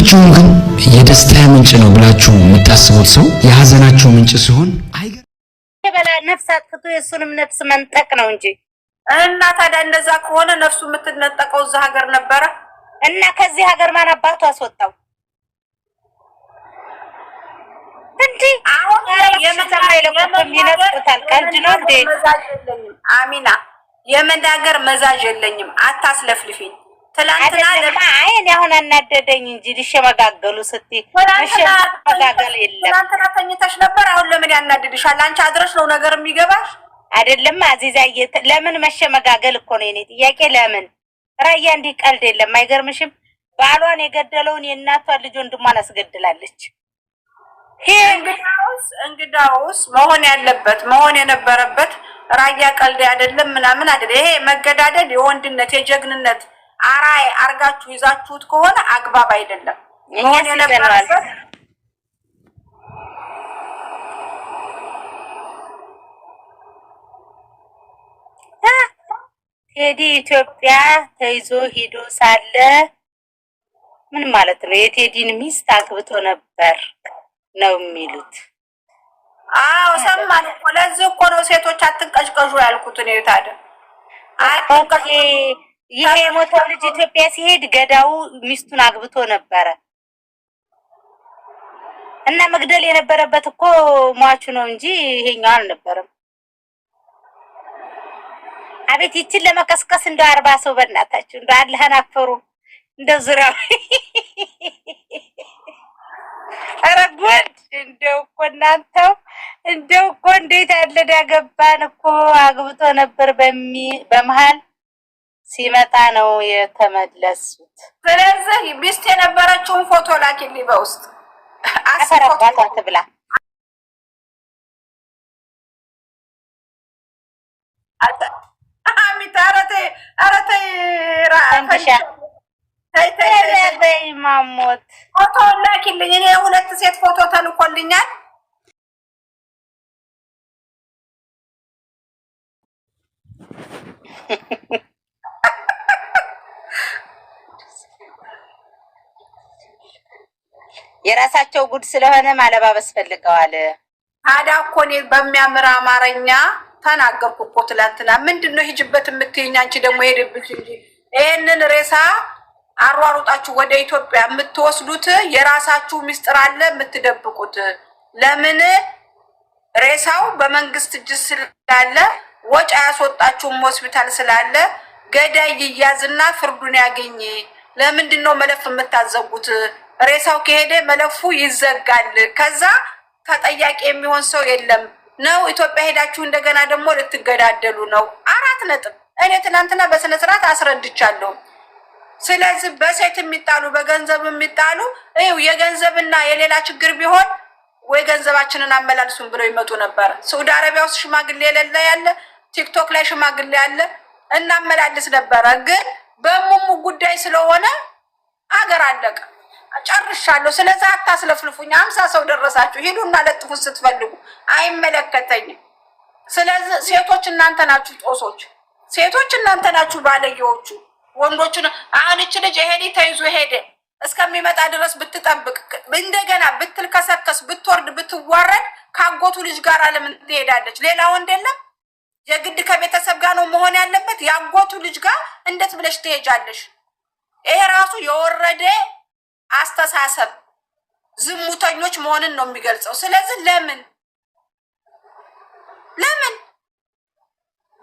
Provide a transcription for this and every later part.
ማናችሁም ግን የደስታ ምንጭ ነው ብላችሁ የምታስቡት ሰው የሐዘናችሁ ምንጭ ሲሆን በላ ነፍስ አጥፍቶ የሱንም ነፍስ መንጠቅ ነው እንጂ እና ታዲያ እንደዛ ከሆነ ነፍሱ የምትነጠቀው እዛ ሀገር ነበረ እና ከዚህ ሀገር ማን አባቱ አስወጣው እንዴ? አሁን የመታማይ ለቆም ይነጥታል ቀልድ ነው እንዴ? አሚና የመናገር መዛዥ የለኝም። አታስለፍልፊኝ። ትላንትና አይን ያሁን አናደደኝ እንጂ ልሽመጋገሉ ስትይ ልሽመጋገል የለም። ትላንትና ተኝተሽ ነበር። አሁን ለምን ያናደድሻል? አንቺ አድረሽ ነው ነገር የሚገባሽ አይደለም። አዚዛዬ ለምን መሸመጋገል እኮ ነው የኔ ጥያቄ። ለምን ራያ እንዲህ ቀልድ የለም። አይገርምሽም? ባሏን የገደለውን የእናቷን ልጅ ወንድሟን አስገድላለች። እንግዳውስ መሆን ያለበት መሆን የነበረበት ራያ ቀልድ አይደለም ምናምን አይደለም። ይሄ መገዳደል የወንድነት የጀግንነት አራይ አርጋችሁ ይዛችሁት ከሆነ አግባብ አይደለም። መሆን የነበረበት ቴዲ ኢትዮጵያ ተይዞ ሄዶ ሳለ ምን ማለት ነው? የቴዲን ሚስት አግብቶ ነበር ነው የሚሉት። አዎ ሰማን እኮ። ለዚህ እኮ ነው ሴቶች አትንቀጭቀዡ ያልኩት ነው። ታዲያ ኦኬ፣ ይሄ የሞተው ልጅ ኢትዮጵያ ሲሄድ ገዳው ሚስቱን አግብቶ ነበረ እና መግደል የነበረበት እኮ ሟቹ ነው እንጂ ይሄኛው አልነበረም። አቤት ይችን ለመቀስቀስ እንደ 40 ሰው በእናታችሁ እንደ አላህን አፈሩ እንደ ዙሪያው ኧረ ጉድ! እንደው እኮ እናንተው እንደው እኮ እንዴት ያለ ዳገባን እኮ አግብቶ ነበር በመሃል ሲመጣ ነው የተመለሱት። ስለዚህ ሚስት የነበረችውን ፎቶ ላኪልኝ በውስጥ አሰራባት አትብላ ተይ ማሞት ፎቶ ላኪልኝ። እኔ 2 ሴት ፎቶ ተልኮልኛል። የራሳቸው ጉድ ስለሆነ ማለባበስ ፈልገዋል። ታዲያ እኮ እኔ በሚያምር አማርኛ ተናገርኩ እኮ ትላንትና። ምንድነው ሂጅበት የምትይኝ አንቺ? ደግሞ ሄድብሽ እንጂ ይሄንን ሬሳ አሯሩጣችሁ ወደ ኢትዮጵያ የምትወስዱት የራሳችሁ ሚስጥር አለ የምትደብቁት። ለምን ሬሳው በመንግስት እጅ ስላለ ወጪ ያስወጣችሁም ሆስፒታል ስላለ ገዳይ ይያዝና ፍርዱን ያገኝ። ለምንድነው መለፍ የምታዘጉት? ሬሳው ከሄደ መለፉ ይዘጋል። ከዛ ተጠያቂ የሚሆን ሰው የለም ነው። ኢትዮጵያ ሄዳችሁ እንደገና ደግሞ ልትገዳደሉ ነው። 4 ነጥብ። እኔ ትናንትና በስነ ስርዓት አስረድቻለሁ። ስለዚህ በሴት የሚጣሉ በገንዘብ የሚጣሉ ይኸው የገንዘብና የሌላ ችግር ቢሆን ወይ ገንዘባችንን አመላልሱን ብለው ይመጡ ነበር። ሳውዲ አረቢያ ውስጥ ሽማግሌ የሌለ ያለ፣ ቲክቶክ ላይ ሽማግሌ ያለ እናመላልስ ነበረ። ግን በሙሙ ጉዳይ ስለሆነ አገር አለቀ። ጨርሻለሁ። ስለዚህ አታስለፍልፉኝ። 50 ሰው ደረሳችሁ። ሄዱና ለጥፉት ስትፈልጉ። አይመለከተኝም። ስለዚህ ሴቶች እናንተ ናችሁ ጦሶች። ሴቶች እናንተ ናችሁ ባለጌዎቹ። ወንዶቹን አሁን እቺ ልጅ ሄዲ ተይዞ ሄደ እስከሚመጣ ድረስ ብትጠብቅ እንደገና ብትልከሰከስ ብትወርድ ብትዋረድ ካጎቱ ልጅ ጋር ለምን ትሄዳለች? ሌላ ወንድ የለም? የግድ ከቤተሰብ ጋር ነው መሆን ያለበት? ያጎቱ ልጅ ጋር እንዴት ብለሽ ትሄጃለሽ? ይሄ ራሱ የወረደ አስተሳሰብ ዝሙተኞች መሆንን ነው የሚገልጸው። ስለዚህ ለምን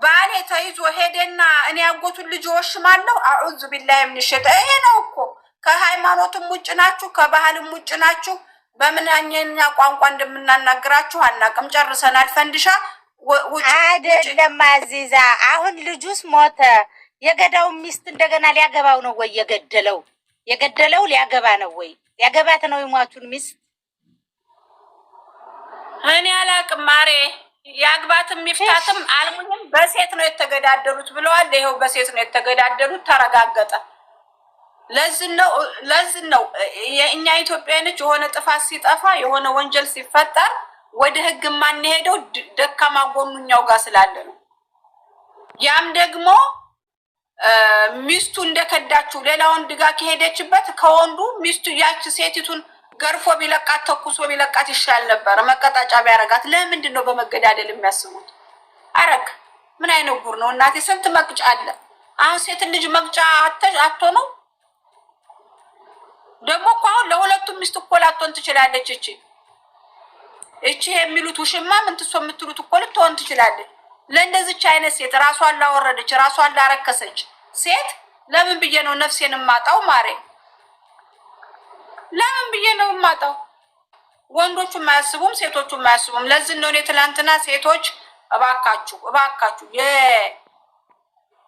ባሌ ተይዞ ሄደና እኔ ያጎቱን ልጅ ወሽማለሁ? አዑዙ ቢላሂ ምን ሸተ። ይሄ ነው እኮ። ከሃይማኖትም ውጭ ናችሁ፣ ከባህልም ውጭ ናችሁ። በምናኛኛ ቋንቋ እንደምናናግራችሁ አናውቅም። ጨርሰናል። ፈንድሻ አይደለም አዚዛ። አሁን ልጁስ ሞተ። የገዳው ሚስት እንደገና ሊያገባው ነው ወይ? የገደለው ሊያገባ ነው ወይ? ሊያገባት ነው የሟቹን ሚስት? እኔ አላውቅም ማሬ። ያግባትም ይፍታትም አልሙኝም በሴት ነው የተገዳደሉት ብለዋል። ይሄው በሴት ነው የተገዳደሉት ተረጋገጠ። ለዚህ ነው የእኛ ኢትዮጵያኖች የሆነ ጥፋት ሲጠፋ የሆነ ወንጀል ሲፈጠር ወደ ህግ ማንሄደው ደካማ ጎኑኛው ጋር ስላለ ነው። ያም ደግሞ ሚስቱ እንደከዳችሁ ሌላ ወንድ ጋር ከሄደችበት ከወንዱ ሚስቱ ያቺ ሴቲቱን ገርፎ ቢለቃት ተኩሶ ቢለቃት ይሻል ነበር፣ መቀጣጫ ቢያረጋት። ለምንድን ነው በመገዳደል የሚያስቡት? አረግ ምን አይነት ጉር ነው እናቴ? ስንት መቅጫ አለ። አሁን ሴት ልጅ መቅጫ አቶ ነው ደግሞ እኮ አሁን ለሁለቱም ሚስት እኮ ላትሆን ትችላለች። እቺ የሚሉት ውሽማ ምን ትሶ የምትሉት እኮ ልትሆን ትችላለች። ለእንደዚች አይነት ሴት ራሷን ላወረደች ራሷን ላረከሰች ሴት ለምን ብዬ ነው ነፍሴን ማጣው? ማሬ ለምን ብዬ ነው ማጣው? ወንዶቹ ማያስቡም ሴቶቹ ማያስቡም። ለዚህ ነው እኔ ትላንትና ሴቶች እባካችሁ እባካችሁ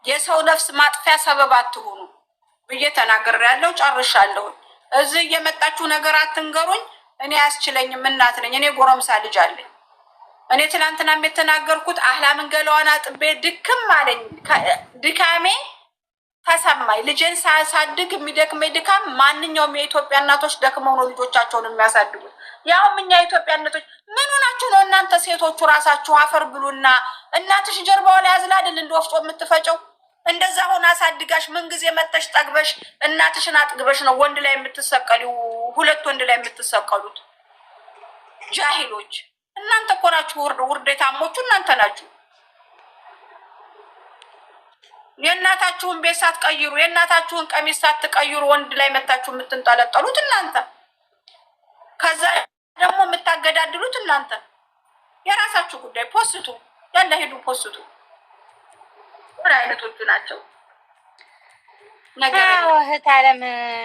የሰው ነፍስ ማጥፊያ ሰበብ አትሁኑ ብዬ ተናግሬያለሁ። ጨርሻለሁ። እዚህ እየመጣችሁ ነገር አትንገሩኝ። እኔ አያስችለኝም። እናት ነኝ እኔ፣ ጎረምሳ ልጅ አለኝ። እኔ ትላንትና የተናገርኩት አህላምን ገለዋን አጥቤ ድክም አለኝ። ድካሜ ተሰማኝ። ልጄን ሳሳድግ የሚደክመኝ ድካም ማንኛውም የኢትዮጵያ እናቶች ደክመው ነው ልጆቻቸውን የሚያሳድጉት። ያውም እኛ የኢትዮጵያ እናቶች ምን ሆናችሁ ነው እናንተ ሴቶቹ ራሳችሁ አፈር ብሉና እናትሽ ጀርባው ላይ አዝላ አይደል እንደ ወፍጮ የምትፈጨው? እንደዛ ሆነ አሳድጋሽ ምን ጊዜ መተሽ ጠግበሽ እናትሽን አጥግበሽ ነው ወንድ ላይ የምትሰቀሉት? ሁለት ወንድ ላይ የምትሰቀሉት ጃሂሎች እናንተ እኮ ናችሁ። ውርደታሞቹ እናንተ ናችሁ። የእናታችሁን ቤት ሳትቀይሩ የእናታችሁን ቀሚስ ሳትቀይሩ ወንድ ላይ መታችሁ የምትንጠለጠሉት እናንተ፣ ከዛ ደግሞ የምታገዳድሉት እናንተ። የራሳችሁ ጉዳይ። ፖስቱ ያለ ሄዱ ፖስቱ። ምን አይነቶቹ ናቸው? እህት አለም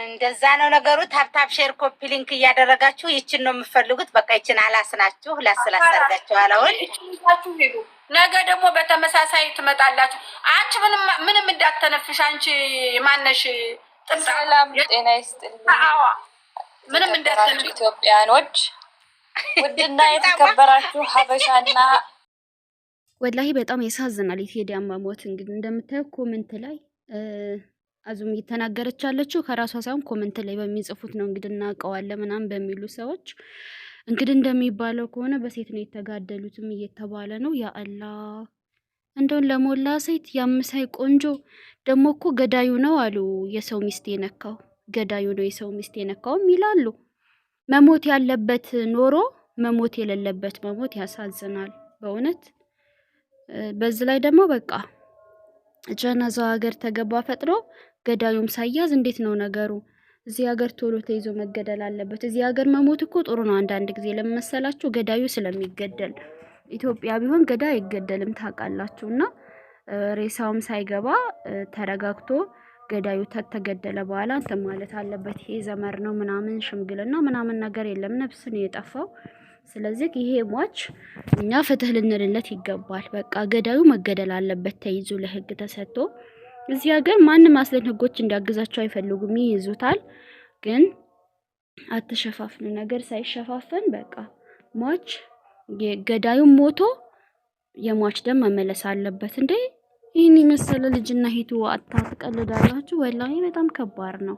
እንደዛ ነው ነገሩ። ታፕታፕ ሼር ኮፒ ሊንክ እያደረጋችሁ ይችን ነው የምፈልጉት። በቃ ይችን አላስናችሁ ላስላሰርጋችሁ አላውን ይቻችሁ ሄዱ። ነገ ደግሞ በተመሳሳይ ትመጣላችሁ። አንቺ ምንም እንዳትተነፍሽ። አንቺ ማነሽ? ሰላም ጤና ይስጥልኝ። አዎ ምንም እንዳትተነፍሽ። ኢትዮጵያኖች ውድና የተከበራችሁ ሀበሻና ወላሂ በጣም ያሳዝናል። የቴዲ አሟሟት እንግዲህ እንደምታየው ኮሜንት ላይ አዙም እየተናገረች ያለችው ከራሷ ሳይሆን ኮሜንት ላይ በሚጽፉት ነው። እንግዲህ እናውቀዋለን ምናምን በሚሉ ሰዎች እንግዲህ እንደሚባለው ከሆነ በሴት ነው የተጋደሉትም እየተባለ ነው። ያ አላህ እንደውን ለሞላ ሴት ያምሳይ ቆንጆ ደግሞ እኮ ገዳዩ ነው አሉ የሰው ሚስት የነካው ገዳዩ ነው የሰው ሚስት የነካውም ይላሉ። መሞት ያለበት ኖሮ መሞት የሌለበት መሞት ያሳዝናል በእውነት። በዚህ ላይ ደግሞ በቃ ጀናዛው ሀገር ተገባ ፈጥሮ ገዳዩም ሳያዝ እንዴት ነው ነገሩ? እዚህ ሀገር ቶሎ ተይዞ መገደል አለበት። እዚህ ሀገር መሞት እኮ ጥሩ ነው አንዳንድ ጊዜ ለመሰላችሁ ገዳዩ ስለሚገደል። ኢትዮጵያ ቢሆን ገዳይ አይገደልም ታውቃላችሁና ሬሳውም ሳይገባ ተረጋግቶ ገዳዩ ተገደለ በኋላ እንትን ማለት አለበት። ይሄ ዘመር ነው ምናምን ሽምግልና ምናምን ነገር የለም። ነፍስ ነው የጠፋው። ስለዚህ ይሄ ሟች እኛ ፍትህ ልንልለት ይገባል። በቃ ገዳዩ መገደል አለበት ተይዞ ለህግ ተሰጥቶ። እዚህ ሀገር ማንም አስለን ህጎች እንዲያግዛቸው አይፈልጉም፣ ይይዙታል። ግን አትሸፋፍኑ። ነገር ሳይሸፋፈን በቃ ሟች ገዳዩም ሞቶ የሟች ደም መመለስ አለበት። እንዴ ይህን የመሰለ ልጅና ሂቱ አታትቀልዳላችሁ። ወላሂ በጣም ከባድ ነው።